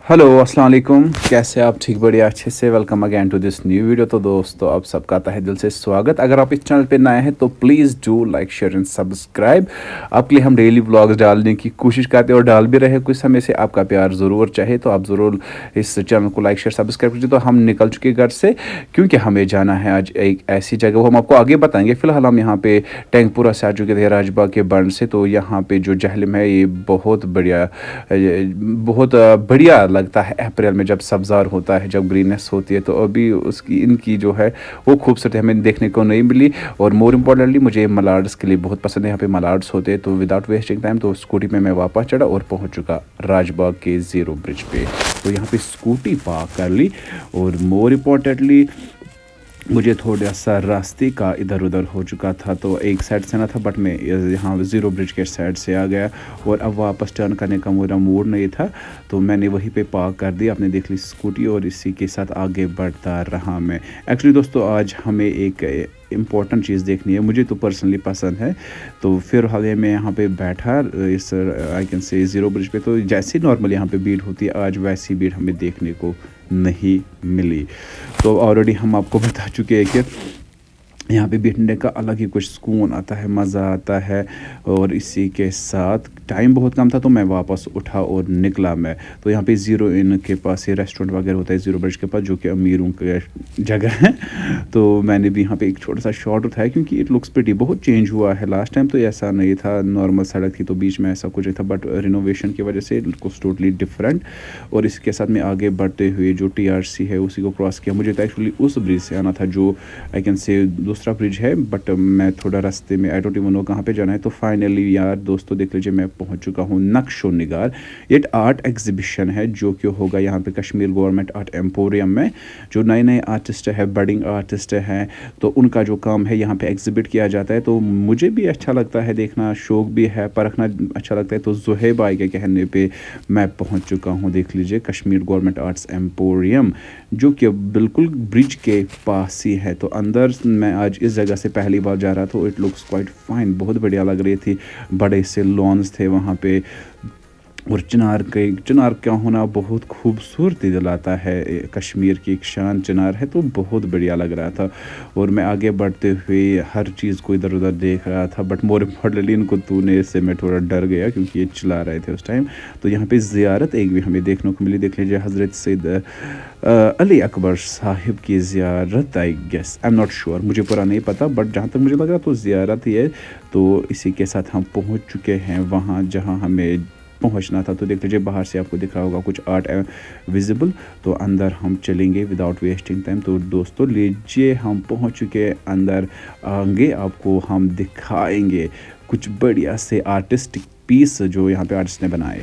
Hello अस्सलाम वालेकुम। कैसे आप? ठीक, बढ़िया, अच्छे से। Welcome again to this new video. तो दोस्तों, आप सबका तहे दिल से स्वागत। अगर आप इस चैनल पे नए हैं तो please do like, share and subscribe. आपके लिए हम डेली व्लॉग्स डालने की कोशिश करते हैं और डाल भी रहे कुछ समय से। आपका प्यार ज़रूर चाहे तो आप ज़रूर इस चैनल को लाइक, शेयर, सब्सक्राइब कीजिए। तो हम निकल चुके घर से क्योंकि हमें जाना है आज एक ऐसी जगह, वो हम आपको आगे बताएंगे। फ़िलहाल हम यहाँ पे टैंकपुरा से आ चुके थे, राजबाग के बंड से। तो यहाँ पे जो जहलम है ये बहुत बढ़िया, बहुत बढ़िया लगता है अप्रैल में जब सब्ज़ार होता है, जब ग्रीननेस होती है। तो अभी उसकी इनकी जो है वो खूबसूरती हमें देखने को नहीं मिली। और मोर इम्पोर्टेंटली मुझे मलाड्स के लिए बहुत पसंद है, यहाँ पे मलाड्स होते हैं। तो विदाउट वेस्टिंग टाइम तो स्कूटी पे मैं वापस चढ़ा और पहुँच चुका राजबाग के ज़ीरो ब्रिज पे। तो यहाँ पे स्कूटी पार्क कर ली। और मोर इम्पोर्टेंटली मुझे थोड़ा सा रास्ते का इधर उधर हो चुका था, तो एक साइड से ना था, बट मैं यहाँ ज़ीरो ब्रिज के साइड से आ गया। और अब वापस टर्न करने का मेरा मूड नहीं था, तो मैंने वहीं पे पार्क कर दी। आपने देख ली स्कूटी और इसी के साथ आगे बढ़ता रहा मैं। एक्चुअली दोस्तों, आज हमें एक इम्पॉर्टेंट चीज़ देखनी है, मुझे तो पर्सनली पसंद है। तो फिर हाल मैं यहाँ पे बैठा इस आई कैन से ज़ीरो ब्रिज पे। तो जैसे नॉर्मल यहाँ पे भीड़ होती है, आज वैसी भीड़ हमें देखने को नहीं मिली। तो ऑलरेडी हम आपको बता चुके हैं कि यहाँ पे बैठने का अलग ही कुछ सुकून आता है, मज़ा आता है। और इसी के साथ टाइम बहुत कम था, तो मैं वापस उठा और निकला मैं। तो यहाँ पे ज़ीरो इन के पास ये रेस्टोरेंट वगैरह होता है ज़ीरो ब्रिज के पास, जो कि अमीरों की जगह है। तो मैंने भी यहाँ पे एक छोटा सा शॉट उठाया, क्योंकि इट लुक्स प्रिटी। बहुत चेंज हुआ है, लास्ट टाइम तो ऐसा नहीं था, नॉर्मल सड़क थी तो बीच में ऐसा कुछ नहीं था, बट रिनोवेशन की वजह से इट लुक्स टोटली डिफरेंट। और इसके साथ में आगे बढ़ते हुए जो TRC है उसी को क्रॉस किया। मुझे तो एक्चुअली उस ब्रिज से आना था जो आई कैन से दूसरा ब्रिज है, बट मैं थोड़ा रास्ते में आई डोंट इवन नो कहाँ पे जाना है। तो फाइनली यार दोस्तों, देख लीजिए मैं पहुँच चुका हूँ नक्शो निगार। ये आर्ट एग्जीबिशन है जो कि होगा यहाँ पे कश्मीर गवर्नमेंट आर्ट एम्पोरियम में। जो नए नए आर्टिस्ट है, बडिंग आर्टिस्ट हैं, तो उनका जो काम है यहाँ पे एग्जिबिट किया जाता है। तो मुझे भी अच्छा लगता है देखना, शौक भी है, परखना अच्छा लगता है। तो ज़ुहैब भाई के कहने पे मैं पहुँच चुका हूँ, देख लीजिए, कश्मीर गवर्नमेंट आर्ट्स एम्पोरियम, जो कि बिल्कुल ब्रिज के पास ही है। तो अंदर मैं आज इस जगह से पहली बार जा रहा था। तो इट लुक्स क्वाइट फाइन, बहुत बढ़िया लग रही थी। बड़े से लॉन्स थे वहाँ पे, और चिनार का होना बहुत खूबसूरती दिलाता है। कश्मीर की एक शान चिनार है, तो बहुत बढ़िया लग रहा था। और मैं आगे बढ़ते हुए हर चीज़ को इधर उधर देख रहा था, बट मोर इम्पोर्टेंटली इनको तूने से मैं थोड़ा डर गया, क्योंकि ये चला रहे थे उस टाइम। तो यहाँ पे ज़ियारत एक भी हमें देखने को मिली। देख लीजिए, हज़रत सैयद अली अकबर साहिब की ज़ियारत, I guess, I am not sure, मुझे पूरा नहीं पता, बट जहाँ तक मुझे लगा तो ज़ियारत ही है। तो इसी के साथ हम पहुँच चुके हैं वहाँ जहाँ हमें पहुंचना था। तो देख लीजिए, बाहर से आपको दिख रहा होगा कुछ आर्ट विजिबल। तो अंदर हम चलेंगे विदाउट वेस्टिंग टाइम। तो दोस्तों लीजिए, हम पहुंच चुके हैं अंदर। आगे आपको हम दिखाएंगे कुछ बढ़िया से आर्टिस्टिक पीस जो यहाँ पे आर्टिस्ट ने बनाए।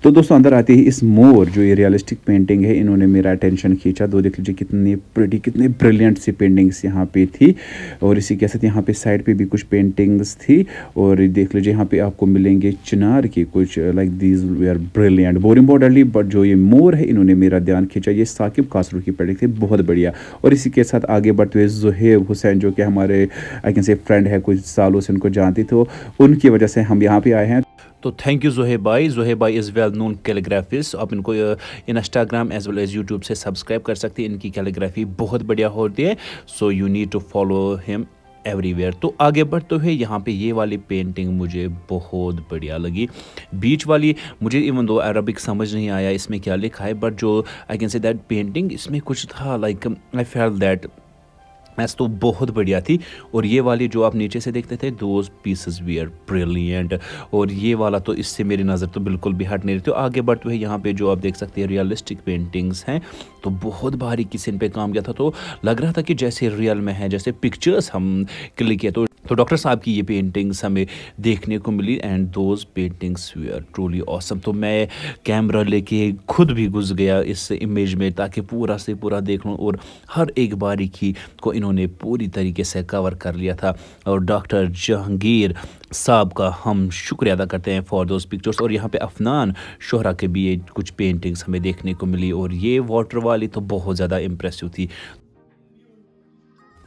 तो दोस्तों, अंदर आते ही इस मोर, जो ये रियलिस्टिक पेंटिंग है, इन्होंने मेरा अटेंशन खींचा। तो देख लीजिए कितनी प्रिटी, कितनी ब्रिलियंट सी पेंटिंग्स यहाँ पे थी। और इसी के साथ यहाँ पे साइड पे भी कुछ पेंटिंग्स थी। और देख लीजिए, यहाँ पे आपको मिलेंगे चिनार की कुछ, like these they are brilliant. More importantly, but जो ये मोर है, इन्होंने मेरा ध्यान खींचा। ये साकिब कासरू की पेंटिंग थी, बहुत बढ़िया। और इसी के साथ आगे बढ़ते हुए ज़ुहैब हुसैन, जो कि हमारे आई कैन से फ्रेंड है, कुछ सालों से उनको जानती, तो उनकी वजह से हम यहाँ पे आए हैं। तो थैंक यू ज़ुहैब भाई। ज़ुहैब भाई इज़ वेल नोन कैलीग्राफिस्ट। आप इनको Instagram as well as YouTube से सब्सक्राइब कर सकते हैं। इनकी कैलीग्राफी बहुत बढ़िया होती है, so you need to follow him everywhere. तो आगे बढ़ते हुए यहाँ पे ये वाली पेंटिंग मुझे बहुत बढ़िया लगी। बीच वाली मुझे इवन दो अरबिक समझ नहीं आया इसमें क्या लिखा है, बट जो आई कैन से दैट पेंटिंग, इसमें कुछ था, like I felt that match तो बहुत बढ़िया थी। और ये वाली जो आप नीचे से देखते थे, those pieces we are brilliant. और ये वाला तो इससे मेरी नज़र तो बिल्कुल भी हट नहीं रही थी। तो आगे बढ़ते हुए यहाँ पे जो आप देख सकते हैं रियलिस्टिक पेंटिंग्स हैं, तो बहुत बारीकी से इन पे काम किया था। तो लग रहा था कि जैसे रियल में है, जैसे पिक्चर्स हम क्लिक किए। तो डॉक्टर साहब की ये पेंटिंग्स हमें देखने को मिली, and those paintings we are truly awesome. तो मैं कैमरा लेके खुद भी घुस गया इस इमेज में, ताकि पूरा से पूरा देख लूँ। और हर एक बारीकी को इन्होंने पूरी तरीके से कवर कर लिया था। और डॉक्टर जहांगीर साहब का हम शुक्रिया अदा करते हैं फॉर दोज पिक्चर्स। और यहाँ पे अफनान शोहरा के भी ये कुछ पेंटिंग्स हमें देखने को मिली। और ये वाटर वाली तो बहुत ज़्यादा इम्प्रेसिव थी।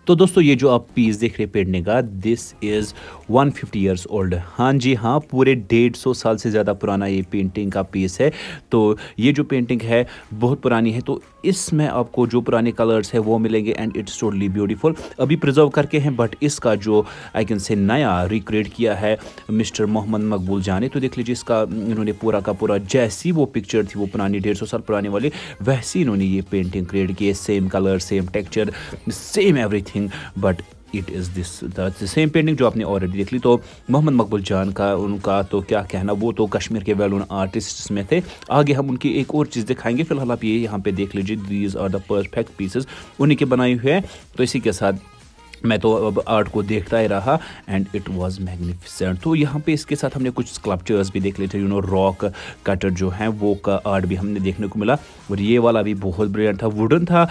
तो दोस्तों ये जो आप पीस देख रहे हैं पेंटिंग का, दिस इज़ 150 ईयर्स ओल्ड। हाँ जी हाँ, पूरे 150 साल से ज़्यादा पुराना ये पेंटिंग का पीस है। तो ये जो पेंटिंग है बहुत पुरानी है, तो इसमें आपको जो पुराने कलर्स है वो मिलेंगे एंड इट्स टोटली ब्यूटीफुल। अभी प्रिजर्व करके हैं, बट इसका जो आई कैन से नया रिक्रिएट किया है मिस्टर मोहम्मद मकबूल जान ने। तो देख लीजिए इसका इन्होंने पूरा का पूरा जैसी वो पिक्चर थी वो पुरानी 150 साल पुराने वाली, वैसी इन्होंने ये पेंटिंग क्रिएट की है। Same colour, same texture, same everything, but it is this the same painting जो आपने ऑलरेडी देख ली। तो मोहम्मद मकबूल जान का, उनका तो क्या कहना, वो तो कश्मीर के वेल नोन आर्टिस्ट में थे। आगे हम उनकी एक और चीज़ दिखाएंगे, फिलहाल आप ये यहाँ पे देख लीजिए, these are the perfect pieces उन्हीं के बनाए हुए हैं। तो इसी के साथ मैं तो अब आर्ट को देखता ही रहा एंड इट वाज मैग्निफिसेंट। तो यहाँ पे इसके साथ हमने कुछ स्कल्पचर्स भी देख लिए थे, रॉक कटर जो हैं वो का आर्ट भी हमने देखने को मिला। और ये वाला भी बहुत ब्रिलियंट था, वुडन था,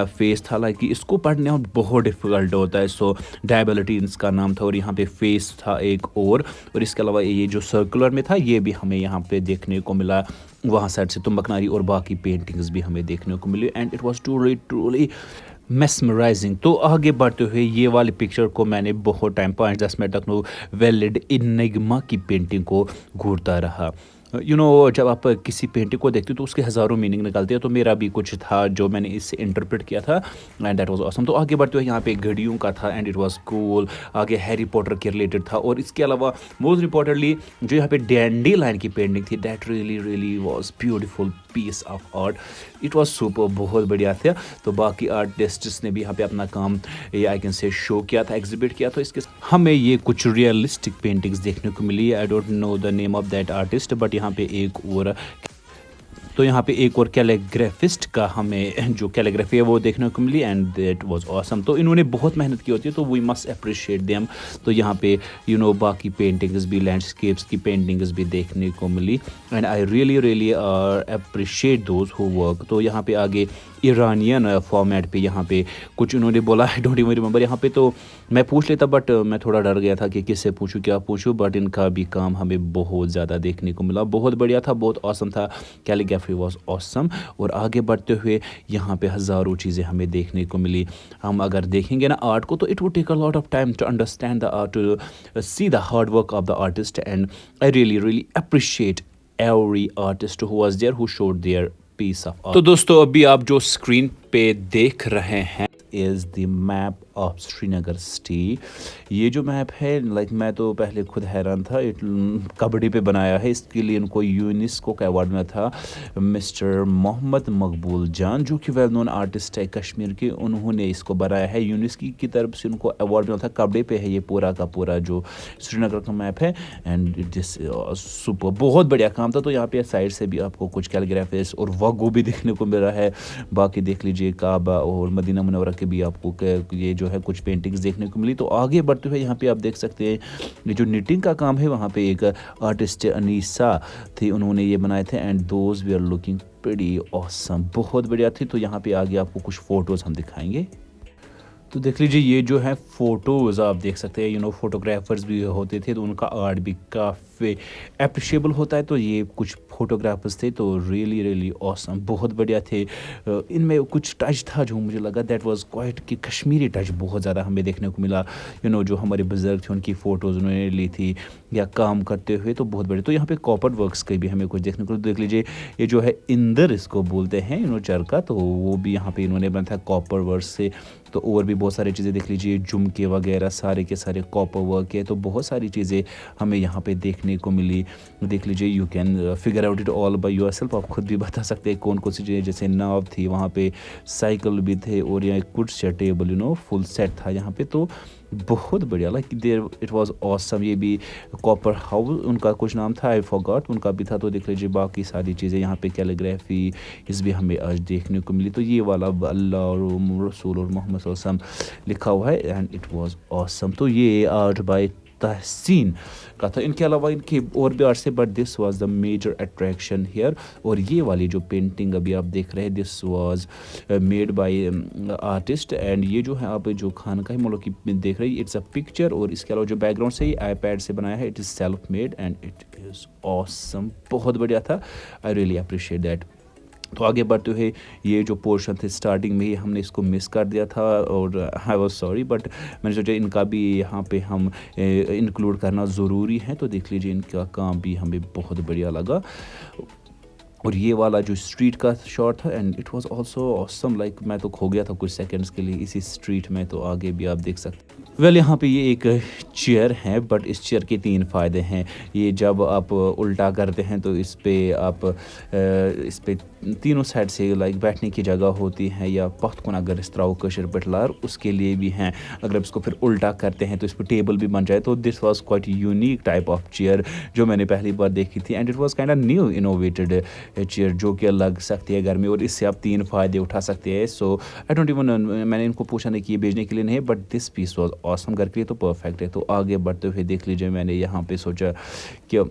फेस था, लाइक इसको पढ़ने में बहुत डिफिकल्ट होता है। सो डायबिलिटी इसका नाम था। और यहाँ पे फेस था एक और इसके अलावा ये जो सर्कुलर में था ये भी हमें यहाँ पे देखने को मिला। वहाँ साइड से तुम्बकनारी और बाकी पेंटिंग्स भी हमें देखने को मिली and it was truly mesmerising. तो आगे बढ़ते हुए ये वाली पिक्चर को मैंने बहुत टाइम 5-10 मिनट तक वेलिड इनिग्मा की पेंटिंग को घूरता रहा। जब आप किसी पेंटिंग को देखते हो तो उसके हज़ारों मीनिंग निकलते हैं। तो मेरा भी कुछ था जो मैंने इससे इंटरप्रेट किया था एंड दैट वाज ऑसम। तो आगे बढ़ते हुए यहाँ पे घड़ियों का था एंड इट वाज कूल। आगे हैरी पॉटर के रिलेटेड था और इसके अलावा मोस्ट इंपॉर्टेंटली जो यहाँ पे डैंडी लाइन की पेंटिंग थी, that really was beautiful piece of art. It was super, बहुत बढ़िया था। तो बाकी आर्टिस्ट्स ने भी यहाँ पे अपना काम ये आई कैन से शो किया था, एग्जिबिट किया। तो इसके हमें ये कुछ रियलिस्टिक पेंटिंग्स देखने को मिली। I don't know the name of that artist, but यहाँ पे एक और कैलीग्राफिस्ट का हमें जो कैलीग्राफी है वो देखने को मिली एंड दैट वाज ऑसम। तो इन्होंने बहुत मेहनत की होती है, तो वी मस्ट अप्रिशिएट देम। तो यहाँ पे बाकी पेंटिंग्स भी, लैंडस्केप्स की पेंटिंग्स भी देखने को मिली and I really appreciate those who work. तो यहाँ पे आगे ईरानियन फॉर्मेट पे यहाँ पे कुछ उन्होंने बोला, आई डोंट इवन रिमेंबर। यहाँ पे तो मैं पूछ लेता बट मैं थोड़ा डर गया था कि किससे पूछूं क्या पूछूं, बट इनका भी काम हमें बहुत ज़्यादा देखने को मिला। बहुत बढ़िया था, बहुत ऑसम था, कैलीग्राफी वाज ऑसम। और आगे बढ़ते हुए यहाँ पे हज़ारों चीज़ें हमें देखने को मिली। हम अगर देखेंगे ना आर्ट को तो it would take a lot of time to understand the art, to see the hard work of the artist and I really appreciate every artist who was there, who showed their piece of art. तो दोस्तों अभी आप जो screen पे देख रहे हैं is the map of Srinagar city. ये जो मैप है, लाइक मैं तो पहले खुद हैरान था, कबड्डी पे बनाया है। इसके लिए इनको यूनेस्को का अवार्ड मिला था। मिस्टर मोहम्मद मकबूल जान जो कि वेल नोन आर्टिस्ट है कश्मीर के, उन्होंने इसको बनाया है। यूनेस्को की तरफ से उनको अवार्ड मिला था। कबड्डी पे है ये पूरा का पूरा जो श्रीनगर का मैप है एंड इट इज सुपर, बहुत बढ़िया काम था। तो यहाँ पे साइड से भी आपको कुछ कैलीग्राफिस और वागो भी देखने को मिल रहा है। बाकी देख लीजिए काबा और मदीना मुनव्वरा के भी आपको ये जो है कुछ पेंटिंग्स देखने को मिली। तो आगे बढ़ते हुए यहाँ पे आप देख सकते हैं ये जो निटिंग का काम है, वहाँ पे एक आर्टिस्ट अनीसा थी, उन्होंने ये बनाए थे and those we are looking pretty awesome, बहुत बढ़िया थी। तो यहाँ पे आगे आपको कुछ फोटोज़ हम दिखाएंगे। तो देख लीजिए ये जो है फ़ोटोज़ आप देख सकते हैं, फोटोग्राफर्स भी होते थे तो उनका आर्ट भी काफ़ी अप्रिशिएबल होता है। तो ये कुछ फोटोग्राफर्स थे तो रियली ऑसम, बहुत बढ़िया थे। इनमें कुछ टच था जो मुझे लगा दैट वाज क्वाइट कि कश्मीरी टच बहुत ज़्यादा हमें देखने को मिला। जो हमारे बुजुर्ग थे उनकी फ़ोटोज़ उन्होंने ली थी या काम करते हुए, तो बहुत बढ़िया। तो यहाँ पे कॉपर वर्क्स के भी हमें कुछ देखने को, देख लीजिए ये जो है इंदर इसको बोलते हैं चरखा, तो वो भी यहाँ पे इन्होंने बना था कॉपर वर्क से। तो और भी बहुत सारी चीज़ें देख लीजिए, झुमके वगैरह सारे के सारे कॉपर वर्क है। तो बहुत सारी चीज़ें हमें यहाँ पे देखने को मिली। देख लीजिए you can figure out it all by yourself, आप खुद भी बता सकते हैं कौन कौन सी चीज़ें, जैसे नाव थी, वहाँ पे साइकिल भी थे और यहाँ कुछ टेबल फुल सेट था यहाँ पे। तो बहुत बढ़िया, like there it was awesome. ये भी कॉपर हाउस उनका कुछ नाम था, आई फॉरगॉट, उनका भी था। तो देख लीजिए बाकी सारी चीज़ें यहाँ पे कैलीग्राफी इस भी हमें आज देखने को मिली। तो ये वाला अल्लाह और रसूल और मोहम्मद सल्लल्लाहु अलैहि वसल्लम लिखा हुआ है एंड इट वाज ऑसम। तो ये आर्ट बाय तहसीन का था। इनके अलावा इनके और भी आर्ट से, but this was the major attraction here. और ये वाली जो पेंटिंग अभी आप देख रहे हैं, this was made by artist and ये जो है आप जो खान का ही मतलब की देख रहे हैं, इट्स अ पिक्चर। और इसके अलावा जो बैकग्राउंड से आईपैड से बनाया है, it is self made and it is awesome, बहुत बढ़िया था। आई रियली अप्रिशिएट दैट। तो आगे बढ़ते हुए ये जो पोर्शन थे स्टार्टिंग में ही हमने इसको मिस कर दिया था और आई वाज सॉरी, बट मैंने सोचा इनका भी यहाँ पे हम इंक्लूड करना ज़रूरी है। तो देख लीजिए इनका काम भी हमें बहुत बढ़िया लगा। और ये वाला जो स्ट्रीट का शॉट था and it was also awesome, like मैं तो खो गया था कुछ सेकंड्स के लिए इसी स्ट्रीट में। तो आगे भी आप देख सकते हैं। वेल यहाँ पे ये एक चेयर है, बट इस चेयर के 3 फ़ायदे हैं। ये जब आप उल्टा करते हैं तो इस पे तीनों साइड से लाइक बैठने की जगह होती है, या पख्त कुन अगर इस तरह कशर पटलार उसके लिए भी हैं। अगर आप इसको फिर उल्टा करते हैं तो इस पर टेबल भी बन जाए। तो this was quite unique type of chair जो मैंने पहली बार देखी थी and it was kind of new innovated chair जो कि लग सकती है घर में और इससे आप 3 फ़ायदे उठा सकते हैं। सो आई डोंट इवन, मैंने इनको पूछा नहीं कि ये बेचने के लिए नहीं है, but this piece was awesome, घर के लिए तो परफेक्ट है। तो आगे बढ़ते हुए देख लीजिए मैंने यहाँ पे सोचा कि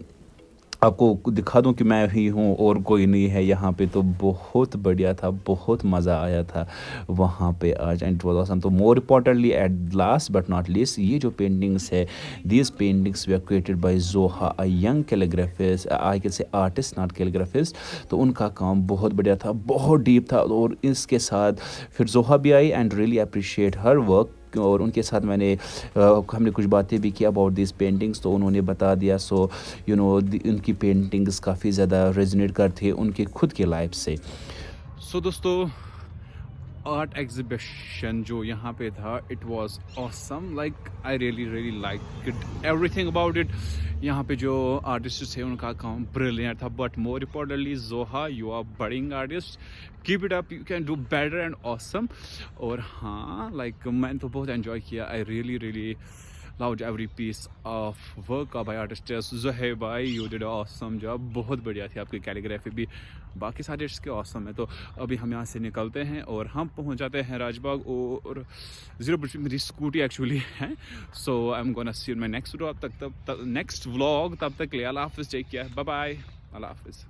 आपको दिखा दूं कि मैं ही हूँ और कोई नहीं है यहाँ पे। तो बहुत बढ़िया था, बहुत मज़ा आया था वहाँ पे आज एंड इट वाज ऑसम। तो more importantly at last but not least, ये जो पेंटिंग्स है, these paintings were created by Zoha, a young calligraphist, I can say artist not calligraphist. तो उनका काम बहुत बढ़िया था, बहुत डीप था। और इसके साथ फिर जोहा भी I and really appreciate her work. और उनके साथ हमने कुछ बातें भी की अबाउट दिस पेंटिंग्स, तो उन्होंने बता दिया। सो यू नो उनकी पेंटिंग्स काफ़ी ज़्यादा रेजोनेट करते हैं उनके खुद के लाइफ से। सो दोस्तों, आर्ट एग्जिबिशन जो यहाँ पे था, it was awesome, like I really like it, everything about it. यहाँ पे जो आर्टिस्ट थे उनका काम ब्रिलियंट था, but more importantly Zoha, you are budding artist, keep it up, you can do better and awesome. और हाँ, लाइक मैंने तो बहुत एंजॉय किया, I really loved every piece of work by artist Zoheb भाई, you did awesome job, बहुत बढ़िया थी आपकी कैलीग्राफी भी, बाकी सारे इसके awesome है। तो अभी हम यहाँ से निकलते हैं और हम पहुँच जाते हैं राजबाग और 0 बजे मेरी स्कूटी एक्चुअली है। So I am gonna see you in my next vlog, तब नेक्स्ट व्लॉग, तब तक के लिए अल्लाह हाफिज़, टेक केयर, बाय बाय, अल्लाह हाफिज़।